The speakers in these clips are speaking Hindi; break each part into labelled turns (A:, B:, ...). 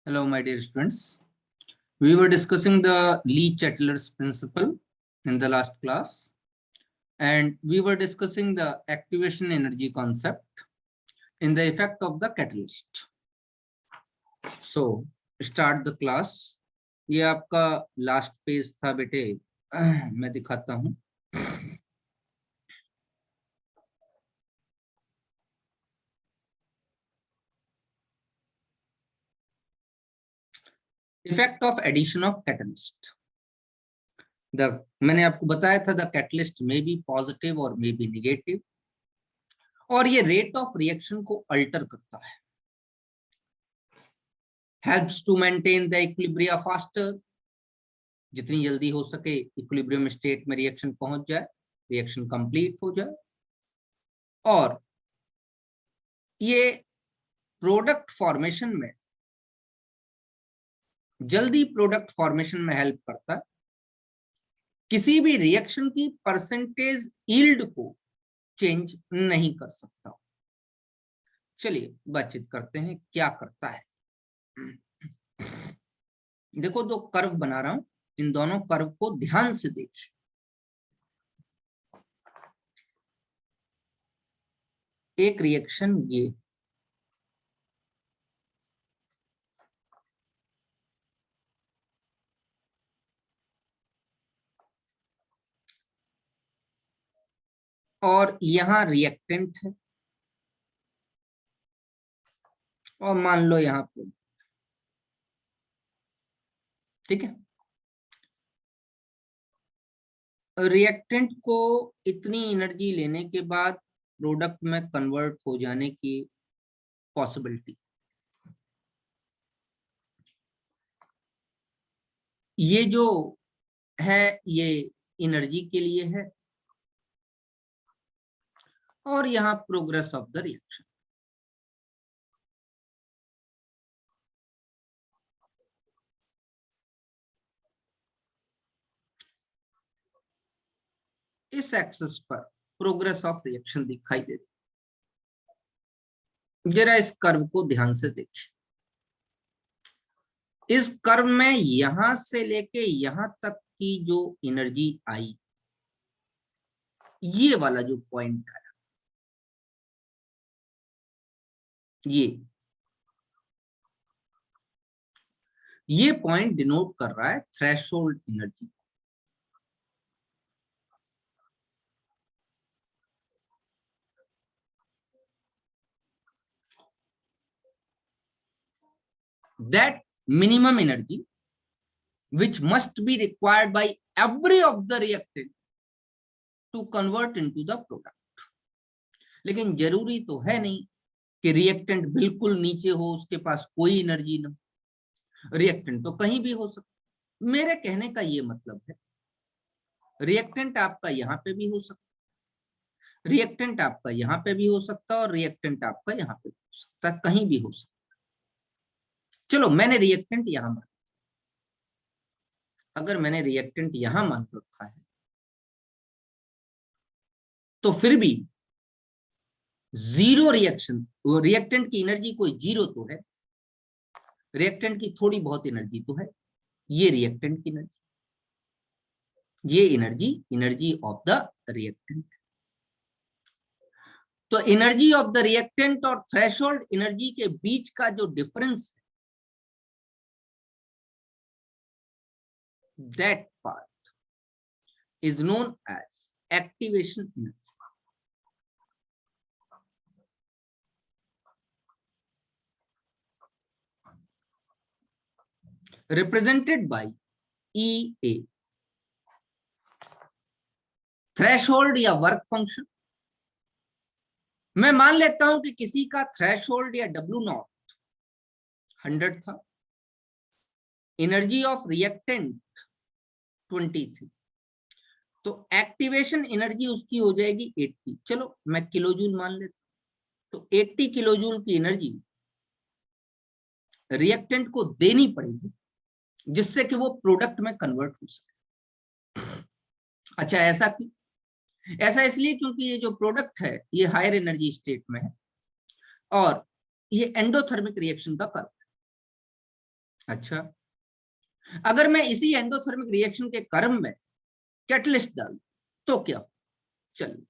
A: Hello, my dear students. We were discussing the Lee-Chatter's principle in the last class, and we were discussing the activation energy concept in the effect of the catalyst. So, start the class. ये आपका last page था बेटे, मैं दिखाता हूँ. Effect of addition of catalyst. मैंने आपको बताया था the catalyst may be positive और मे बी निगेटिव, और ये रेट ऑफ रिएक्शन को अल्टर करता है. Helps to maintain the equilibria faster. जितनी जल्दी हो सके इक्विलिब्रियम स्टेट में रिएक्शन पहुंच जाए, रिएक्शन कंप्लीट हो जाए. और ये प्रोडक्ट फॉर्मेशन में, जल्दी प्रोडक्ट फॉर्मेशन में हेल्प करता है. किसी भी रिएक्शन की परसेंटेज यील्ड को चेंज नहीं कर सकता. चलिए बातचीत करते हैं क्या करता है. देखो, दो कर्व बना रहा हूं, इन दोनों कर्व को ध्यान से देखिए. एक रिएक्शन ये, और यहां रिएक्टेंट है, और मान लो यहां पर, ठीक है. रिएक्टेंट को इतनी एनर्जी लेने के बाद प्रोडक्ट में कन्वर्ट हो जाने की पॉसिबिलिटी. ये जो है ये एनर्जी के लिए है, और यहां प्रोग्रेस ऑफ द रिएक्शन. इस एक्सिस पर प्रोग्रेस ऑफ रिएक्शन दिखाई देती. जरा इस कर्व को ध्यान से देखिए. इस कर्व में यहां से लेके यहां तक की जो एनर्जी आई, ये वाला जो पॉइंट आया, ये पॉइंट डिनोट कर रहा है threshold energy. That minimum energy which must be required by every of the reactant to convert into the product. लेकिन जरूरी तो है नहीं कि रिएक्टेंट बिल्कुल नीचे हो, उसके पास कोई एनर्जी ना. रिएक्टेंट तो कहीं भी हो सकता. मेरे कहने का ये मतलब है, रिएक्टेंट आपका यहाँ पे भी हो सकता, रिएक्टेंट आपका यहाँ पे भी हो सकता, और रिएक्टेंट आपका यहाँ पे भी हो सकता, कहीं भी हो सकता. चलो मैंने रिएक्टेंट यहां मान, अगर मैंने रिएक्टेंट यहां मान रखा है, तो फिर भी जीरो रिएक्शन, रिएक्टेंट की एनर्जी कोई जीरो तो है, रिएक्टेंट की थोड़ी बहुत एनर्जी तो है. ये रिएक्टेंट की एनर्जी, ये एनर्जी ऑफ द रिएक्टेंट. तो एनर्जी ऑफ द रिएक्टेंट और थ्रेशोल्ड एनर्जी के बीच का जो डिफरेंस है, that part is known as activation energy. represented by EA. Threshold या वर्क फंक्शन, मैं मान लेता हूं कि किसी का थ्रेशोल्ड या W0 100 था, एनर्जी ऑफ रिएक्टेंट 20 थी, तो एक्टिवेशन एनर्जी उसकी हो जाएगी 80. चलो मैं किलोजूल मान लेता हूं. तो 80 किलोजूल की एनर्जी रिएक्टेंट को देनी पड़ेगी, जिससे कि वो प्रोडक्ट में कन्वर्ट हो सके. अच्छा, ऐसा क्यों? ऐसा इसलिए क्योंकि ये जो प्रोडक्ट है ये हायर एनर्जी स्टेट में है, और ये एंडोथर्मिक रिएक्शन का कर्व है. अच्छा, अगर मैं इसी एंडोथर्मिक रिएक्शन के कर्व में कैटलिस्ट डाल तो क्या हो? चलिए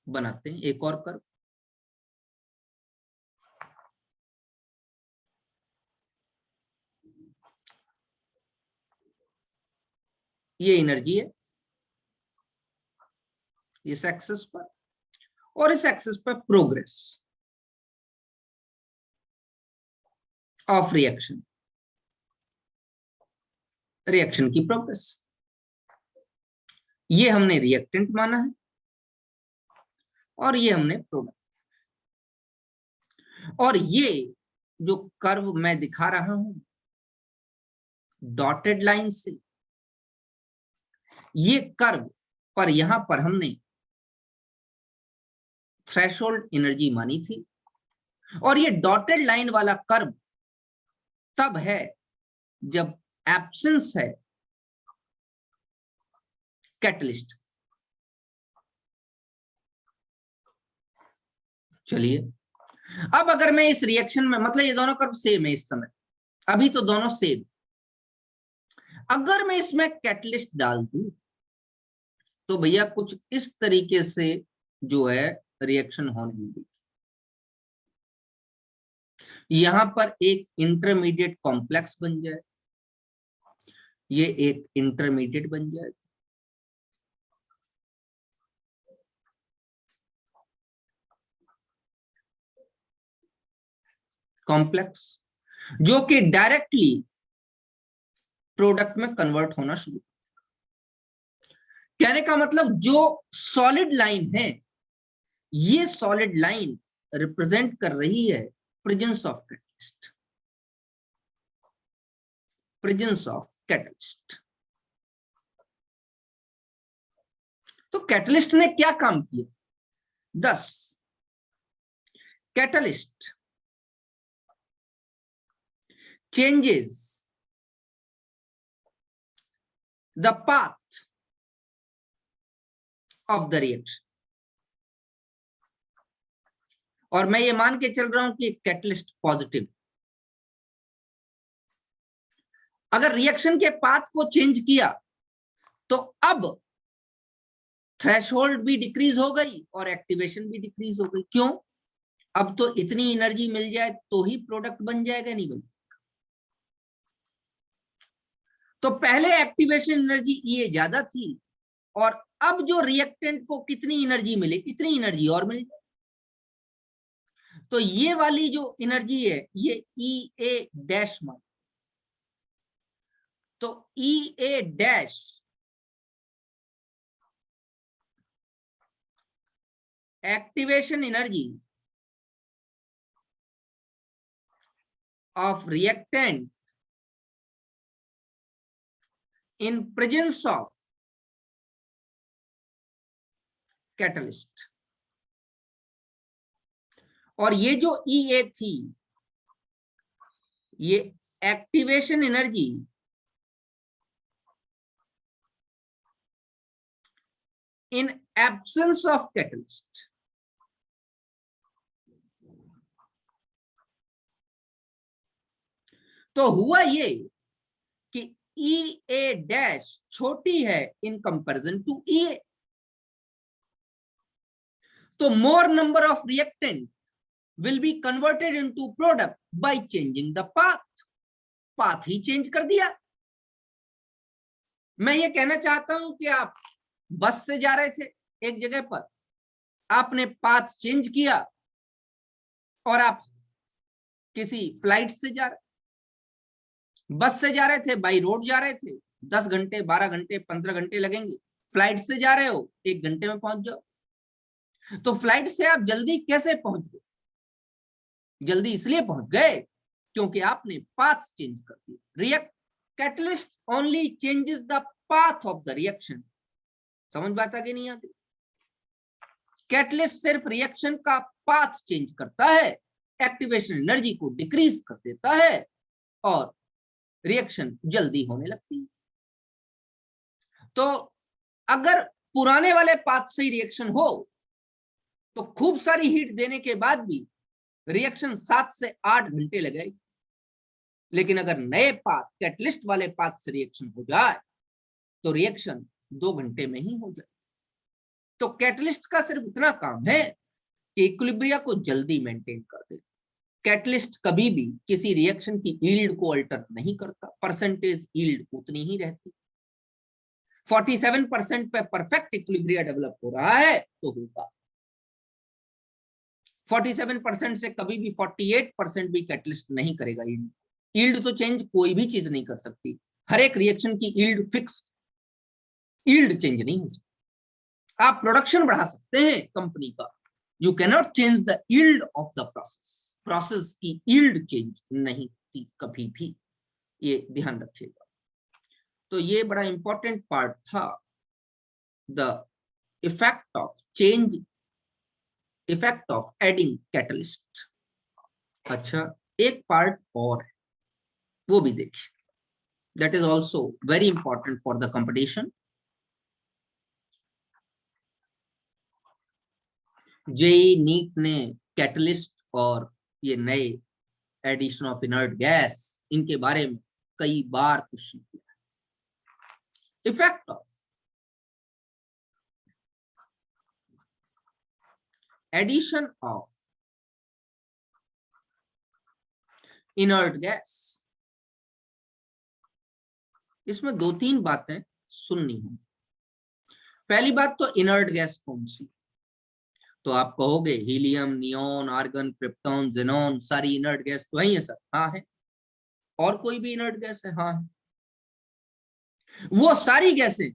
A: बनाते हैं एक और कर्व। ये एनर्जी है इस एक्सिस पर, और इस एक्सिस पर प्रोग्रेस ऑफ रिएक्शन, रिएक्शन की प्रोग्रेस। ये हमने रिएक्टेंट माना है और ये हमने प्रोडक्ट। और ये जो कर्व मैं दिखा रहा हूं डॉटेड लाइन से, ये कर्व पर यहां पर हमने थ्रेशोल्ड एनर्जी मानी थी, और ये डॉटेड लाइन वाला कर्व तब है जब एब्सेंस है कैटलिस्ट। चलिए अब अगर मैं इस रिएक्शन में, मतलब ये दोनों कर्व सेम है इस समय, अभी तो दोनों सेम, अगर मैं इसमें कैटलिस्ट डाल दूं तो भैया कुछ इस तरीके से जो है रिएक्शन होने लगी। यहां पर एक इंटरमीडिएट कॉम्प्लेक्स बन जाए, ये एक इंटरमीडिएट बन जाए, कॉम्प्लेक्स, जो कि डायरेक्टली प्रोडक्ट में कन्वर्ट होना शुरू। कहने का मतलब जो सॉलिड लाइन है, ये सॉलिड लाइन रिप्रेजेंट कर रही है presence of catalyst, presence of catalyst. तो कैटलिस्ट ने क्या काम किया? 10 catalyst changes the path of the reaction। और मैं ये मान के चल रहा हूं कि कैटलिस्ट पॉजिटिव। अगर रिएक्शन के पाथ को चेंज किया तो अब थ्रेशोल्ड भी डिक्रीज हो गई और एक्टिवेशन भी डिक्रीज हो गई। क्यों? अब तो इतनी एनर्जी मिल जाए तो ही प्रोडक्ट बन जाएगा, नहीं बन जाएगा। तो पहले एक्टिवेशन एनर्जी ये ज्यादा थी, और अब जो रिएक्टेंट को कितनी एनर्जी मिले, इतनी एनर्जी और मिल जाए। तो ये वाली जो एनर्जी है ये ई ए डैश मान, तो E A dash activation energy of reactant in presence of catalyst. और ये जो ई ए थी, ये activation energy in absence of catalyst. तो हुआ ये कि ई ए डैश छोटी है इन कंपैरिजन टू ई ए, तो more number of reactant will be converted into product by changing the path। Path he change कर दिया। मैं ये कहना चाहता हूं कि आप बस से जा रहे थे एक जगह पर, आपने पाथ चेंज किया और आप किसी फ्लाइट से जा रहे, बस से जा रहे थे, बाई रोड जा रहे थे, 10 घंटे 12 घंटे 15 घंटे लगेंगे। फ्लाइट से जा रहे हो 1 घंटे में पहुंच जाओ। तो फ्लाइट से आप जल्दी कैसे पहुंच गए? जल्दी इसलिए पहुंच गए क्योंकि आपने पाथ चेंज कर दिया। React catalyst only changes the path of the reaction. समझ बात आगे नहीं आती? कैटलिस्ट सिर्फ रिएक्शन का पाथ चेंज करता है, एक्टिवेशन एनर्जी को डिक्रीज कर देता है और रिएक्शन जल्दी होने लगती है। तो अगर पुराने वाले पाथ से ही रिएक्शन हो तो खूब सारी हीट देने के बाद भी रिएक्शन 7 से 8 घंटे लगेगी। लेकिन अगर नए पाथ, कैटलिस्ट वाले पाथ से रिएक्शन हो जाए तो रिएक्शन 2 घंटे में ही हो जाए। तो कैटलिस्ट का सिर्फ इतना काम है कि इक्विलिब्रिया को जल्दी मेंटेन कर दे। कैटलिस्ट कभी भी किसी रिएक्शन की यील्ड को अल्टर नहीं करता, परसेंटेज यील्ड उतनी ही रहती। 47% पे परफेक्ट इक्विलिब्रिया डेवलप हो रहा है तो होगा। 47% से कभी भी 48% भी कैटलिस्ट नहीं करेगा यील्ड। यील्ड तो चेंज कोई भी चीज नहीं कर सकती, हर एक रिएक्शन की यील्ड फिक्स, यील्ड चेंज नहीं हो सकती। आप प्रोडक्शन बढ़ा सकते हैं कंपनी का, you cannot change the yield of the process. Process की यील्ड चेंज नहीं होती कभी भी, ये ध्यान रखिएगा। तो ये बड़ा इंपॉर्टेंट पार्ट था, the effect of change, effect of adding catalyst. अच्छा, एक पार्ट और है, वो भी देखिए, that is also very important for the competition. JEE NEET ने कैटलिस्ट और ये नए एडिशन ऑफ इनर्ट गैस, इनके बारे में कई बार क्वेश्चन किया। Effect of addition of inert gas, इसमें 2-3 बातें सुननी है। पहली बात तो इनर्ट गैस कौन सी, तो आप कहोगे helium, neon, argon, krypton, xenon, सारी इनर्ट गैस तो है सर। हाँ है। और कोई भी इनर्ट गैस है? हाँ है। वो सारी गैसें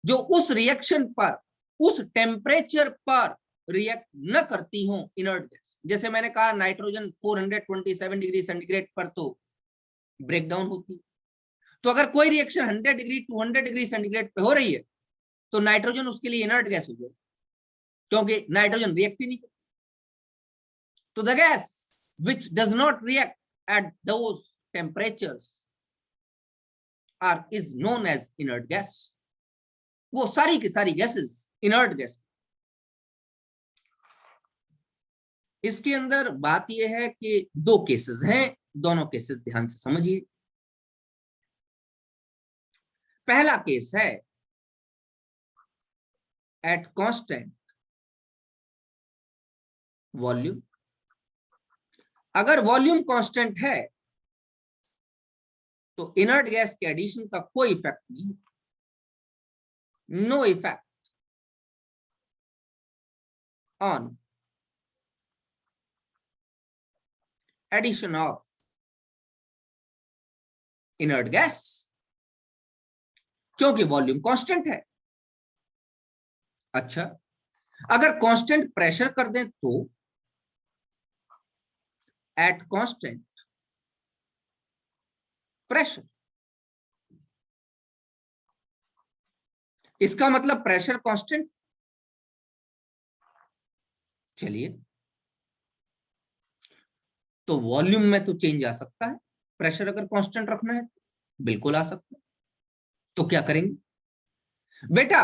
A: जो उस रिएक्शन पर, उस टेम्परेचर पर रिएक्ट न करती हो, इनर्ट गैस। जैसे मैंने कहा नाइट्रोजन 427 डिग्री सेंटीग्रेड पर तो ब्रेक डाउन होती। तो अगर कोई रिएक्शन 100 डिग्री 200 डिग्री सेंटीग्रेड पे हो रही है तो नाइट्रोजन उसके लिए इनर्ट गैस हो जाएगी, क्योंकि नाइट्रोजन रिएक्ट ही नहीं करता। तो the gas which does not react at those temperatures is known as inert gas. वो सारी की सारी गैसेस इनर्ट गैस। इसके अंदर बात यह है कि 2 केसेस हैं, दोनों केसेस ध्यान से समझिए। पहला केस है एट कांस्टेंट वॉल्यूम। अगर वॉल्यूम कांस्टेंट है तो इनर्ट गैस के एडिशन का कोई इफेक्ट नहीं, no effect on addition of inert gas, क्योंकि वॉल्यूम कांस्टेंट है। अच्छा, अगर कांस्टेंट प्रेशर कर दें तो एट कांस्टेंट प्रेशर, इसका मतलब प्रेशर कांस्टेंट। चलिए, तो वॉल्यूम में तो चेंज आ सकता है, प्रेशर अगर कांस्टेंट रखना है तो बिल्कुल आ सकता है। तो क्या करेंगे बेटा,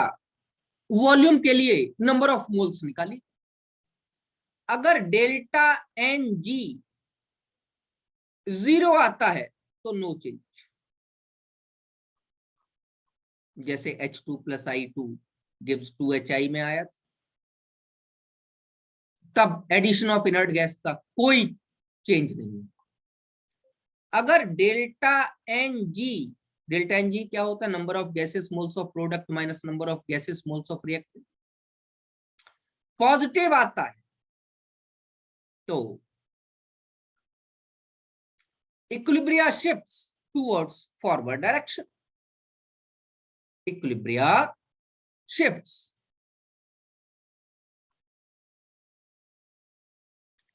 A: वॉल्यूम के लिए नंबर ऑफ मोल्स निकालिए। अगर डेल्टा एन जी 0 आता है तो नो चेंज, जैसे H2+I2 गिव्स 2HI में आया था, तब एडिशन ऑफ इनर्ट गैस का कोई चेंज नहीं। अगर डेल्टा एन जी क्या होता है? Number of gases moles of product minus number of gases moles of reactant, positive आता है तो equilibria shifts towards forward direction. Equilibria shifts,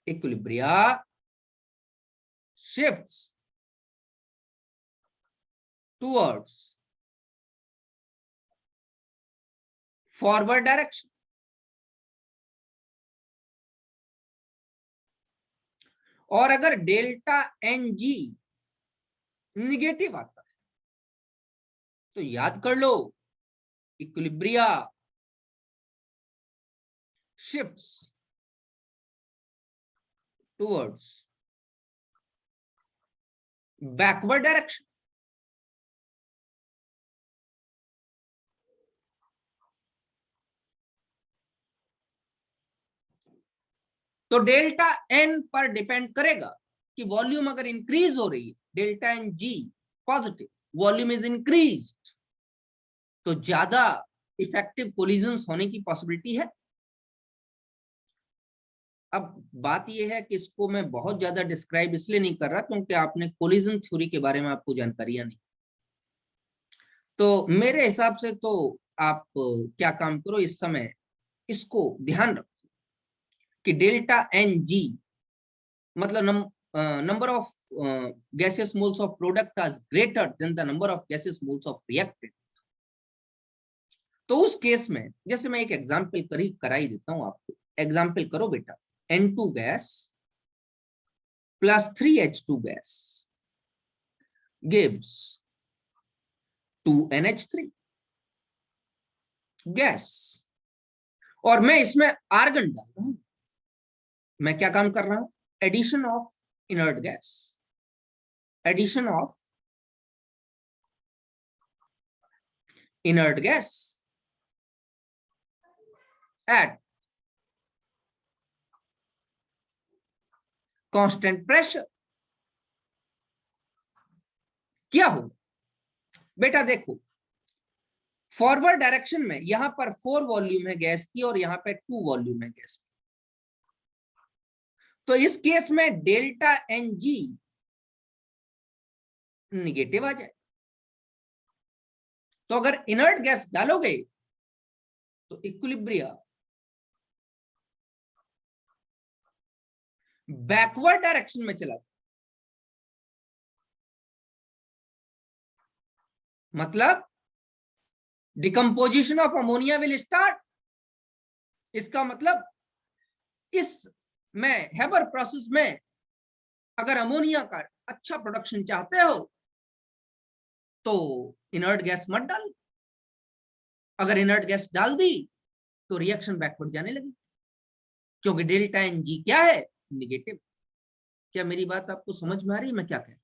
A: equilibria shifts towards forward direction. और अगर डेल्टा एन जी निगेटिव आता है तो याद कर लो, equilibria shifts towards backward direction. तो डेल्टा एन पर डिपेंड करेगा कि वॉल्यूम अगर इंक्रीज हो रही है, delta N G positive, volume is increase, तो ज्यादा इफेक्टिव कोलिजन्स होने की पॉसिबिलिटी है। अब बात यह है कि इसको मैं बहुत ज्यादा डिस्क्राइब इसलिए नहीं कर रहा क्योंकि आपने कोलिजन थ्योरी के बारे में आपको जानकारियां नहीं। तो मेरे हिसाब से तो आप क्या काम करो, इस समय इसको ध्यान रखो कि डेल्टा एन जी मतलब number of gaseous moles of product is greater than the number of gaseous moles of reactant। तो उस केस में जैसे मैं एक एग्जांपल कराई देता हूं आपको। एग्जांपल करो बेटा, N2 gas plus 3H2 gas gives 2NH3 gas, और मैं इसमें आर्गन डाल रहा हूं। मैं क्या काम कर रहा हूं? Addition of inert gas, addition of inert gas at constant pressure। क्या हो बेटा, देखो फॉरवर्ड डायरेक्शन में यहां पर 4 वॉल्यूम है गैस की और यहां पे 2 वॉल्यूम है गैस की। तो इस केस में डेल्टा एन जी निगेटिव आ जाए। तो अगर इनर्ट गैस डालोगे तो इक्विलिब्रिया बैकवर्ड डायरेक्शन में चला, मतलब decomposition of ammonia will start. इसका मतलब इस में हेबर प्रोसेस में अगर अमोनिया का अच्छा प्रोडक्शन चाहते हो तो इनर्ट गैस मत डाल। अगर इनर्ट गैस डाल दी तो रिएक्शन बैकवर्ड जाने लगी, क्योंकि डेल्टा एन जी क्या है? निगेटिव। क्या मेरी बात आपको समझ में आ रही है मैं क्या कह रहा हूं?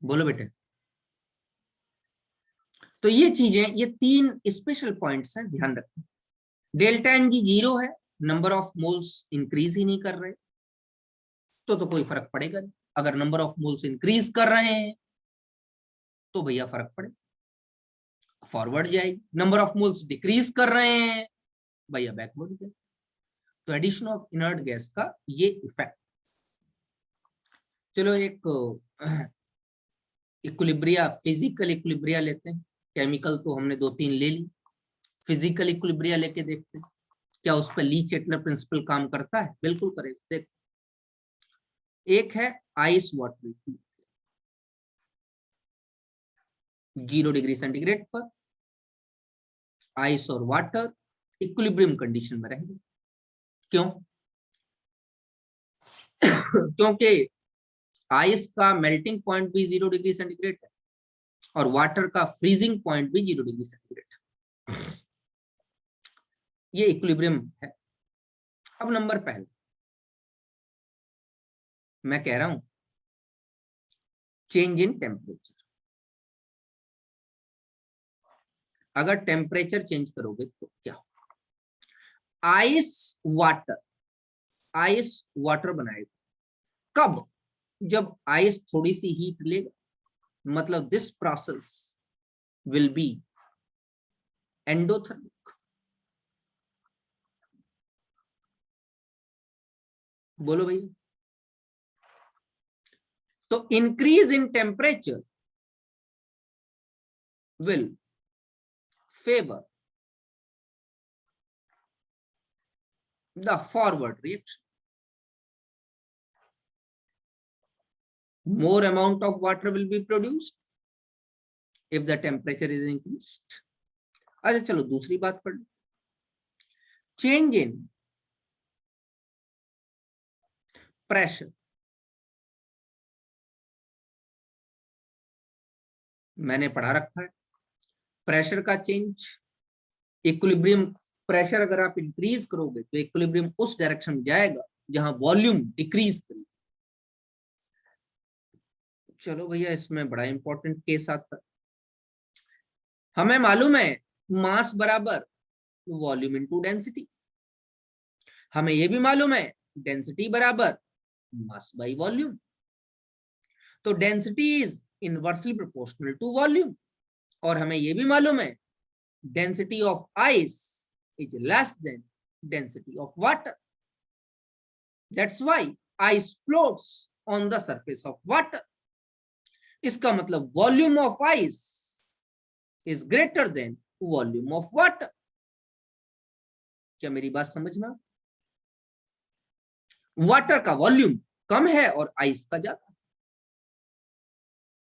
A: बोलो बेटे। तो ये चीजें, ये 3 स्पेशल पॉइंट्स हैं, ध्यान रखें। डेल्टा एन जी 0 है, नंबर ऑफ मोल्स इंक्रीज ही नहीं कर रहे, तो कोई फर्क पड़ेगा नहीं। अगर नंबर ऑफ मोल्स इंक्रीज कर रहे हैं तो भैया फर्क पड़े, फॉरवर्ड जाएगी। नंबर ऑफ मोल्स डिक्रीज कर रहे हैं भैया बैकवर्ड जाएगी। तो एडिशन ऑफ इनर्ट गैस का ये इफेक्ट। चलो एक इक्विलिब्रिया, फिजिकल इक्विलिब्रिया लेते हैं। केमिकल तो हमने 2-3 ले ली, फिजिकल इक्विलिब्रिया लेके देखते हैं क्या उस पर ली चेटलर प्रिंसिपल काम करता है। बिल्कुल करेगा। देख, एक है ice water equilibria, 0 degree centigrade पर आइस और वाटर इक्विलिब्रियम कंडीशन में रहेंगे। क्यों? क्योंकि आइस का मेल्टिंग पॉइंट भी 0 डिग्री सेंटीग्रेड है और वाटर का फ्रीजिंग पॉइंट भी 0 डिग्री सेंटीग्रेड। ये इक्विलिब्रियम है। अब नंबर पहला मैं कह रहा हूं चेंज इन टेम्परेचर। अगर टेम्परेचर चेंज करोगे तो क्या होगा? आइस वाटर बनाएगा। कब? जब आइस थोड़ी सी हीट लेगा, मतलब this process will be endothermic. बोलो भैया। तो increase in temperature will favor the forward reaction. More amount of water will be produced if the temperature is increased. अच्छा चलो दूसरी बात पढ़ लो। Change in pressure. मैंने पढ़ा रखा है प्रेशर का चेंज, इक्विलिब्रियम प्रेशर अगर आप इंक्रीज करोगे तो इक्विलिब्रियम उस डायरेक्शन में जाएगा जहां वॉल्यूम डिक्रीज करेगी। चलो भैया, इसमें बड़ा इंपॉर्टेंट केस आता है। हमें मालूम है मास बराबर वॉल्यूम इनटू डेंसिटी। हमें यह भी मालूम है डेंसिटी बराबर मास बाय वॉल्यूम। तो density is inversely proportional to volume. और हमें यह भी मालूम है density of ice is less than density of water. That's why ice floats on the surface of water. इसका मतलब volume of ice is greater than volume of water. क्या मेरी बात समझ में? वाटर का वॉल्यूम कम है और आइस का ज्यादा।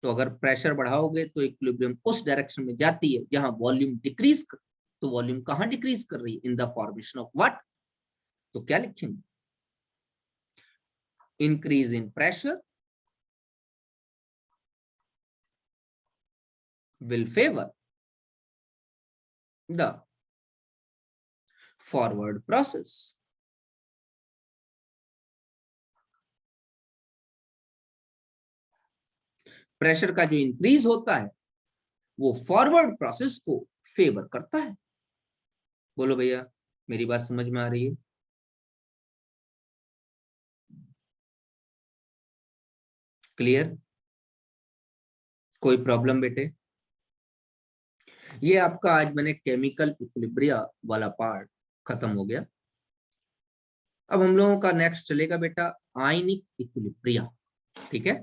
A: तो अगर प्रेशर बढ़ाओगे तो इक्विलिब्रियम उस डायरेक्शन में जाती है जहां वॉल्यूम डिक्रीज कर। तो वॉल्यूम कहां डिक्रीज कर रही है? In the formation of water. तो क्या लिखेंगे? Increase in pressure will favor the forward process. Pressure का जो इंक्रीज होता है वो फॉरवर्ड प्रोसेस को फेवर करता है। बोलो भैया, मेरी बात समझ में आ रही है? क्लियर? कोई प्रॉब्लम बेटे? ये आपका आज मैंने केमिकल इक्विलिब्रिया वाला पार्ट खत्म हो गया। अब हम लोगों का नेक्स्ट चलेगा बेटा आयनिक इक्विलिब्रिया। ठीक है?